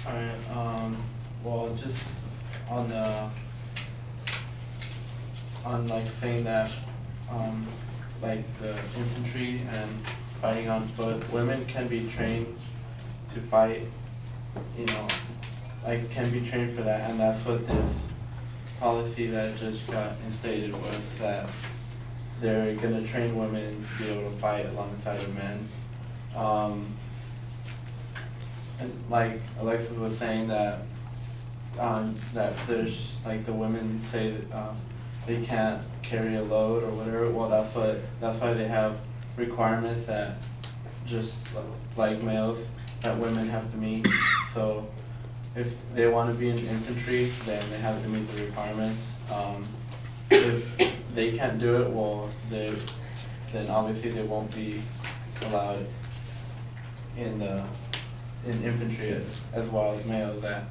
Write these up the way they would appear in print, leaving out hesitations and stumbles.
Alright, well, just on the, on like saying that, like the infantry and fighting on foot, women can be trained to fight, you know, like can be trained for that, and that's what this policy that just got instated was, that they're gonna train women to be able to fight alongside of men. And like Alexis was saying that, that there's, like the women say that, they can't carry a load or whatever. Well, that's why they have requirements that just like males, that women have to meet. So if they want to be in infantry, then they have to meet the requirements. If they can't do it, well, then obviously they won't be allowed in infantry as well as males that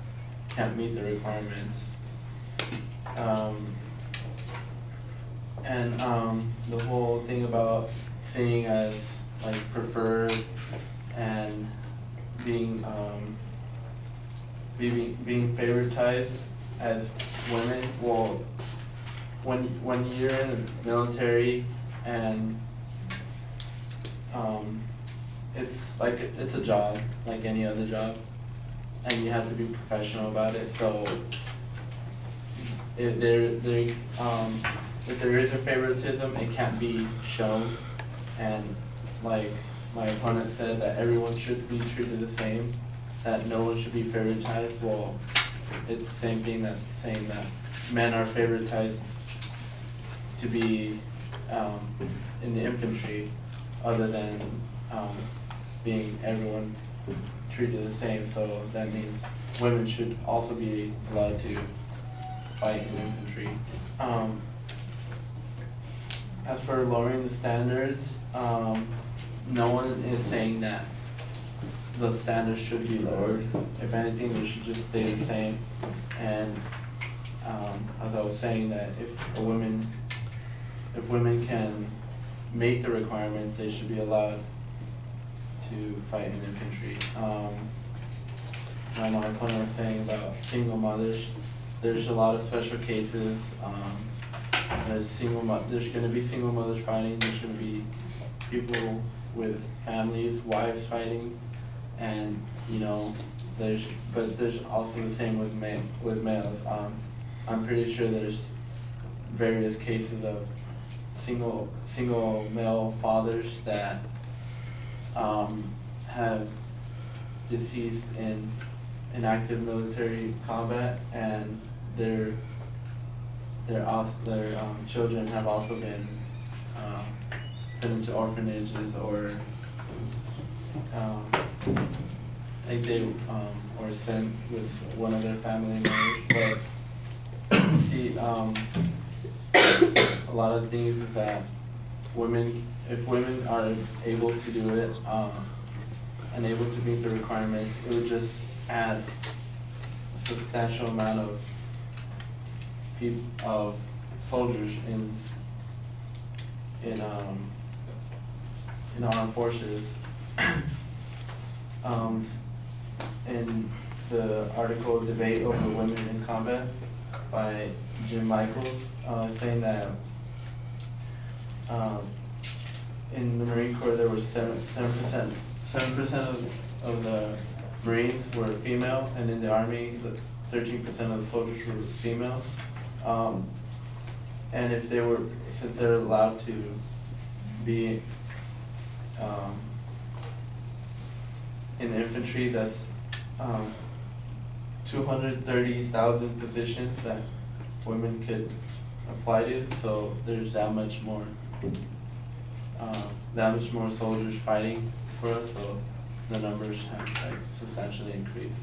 can't meet the requirements. And the whole thing about seeing as like preferred and being being favoritized as women. Well, when you're in the military and it's like it's a job like any other job, and you have to be professional about it. So if there is a favoritism, it can't be shown. And like my opponent said, that everyone should be treated the same, that no one should be favoritized. Well, it's the same thing that's saying that men are favoritized to be in the infantry, other than being everyone treated the same. So that means women should also be allowed to fight in infantry. As for lowering the standards, no one is saying that the standards should be lowered. If anything, they should just stay the same. And as I was saying, that if women can meet the requirements, they should be allowed to fight in infantry. My opponent was saying about single mothers. There's a lot of special cases. There's going to be single mothers fighting. There's going to be people with families, wives fighting, and you know, there's also the same with males. I'm pretty sure there's various cases of single male fathers that have deceased in active military combat, and their children have also been put into orphanages, or like they or sent with one of their family members. But see, a lot of things is that if women are able to do it and able to meet the requirements, it would just add a substantial amount of soldiers in armed forces. In the article "Debate Over Women in Combat" by Jim Michaels, saying that in the Marine Corps there was 7% of the Marines were female, and in the Army 13% of the soldiers were female. And since they're allowed to be in the infantry, that's 230,000 positions that women could apply to. So there's that much more soldiers fighting for us. So the numbers have like substantially increased.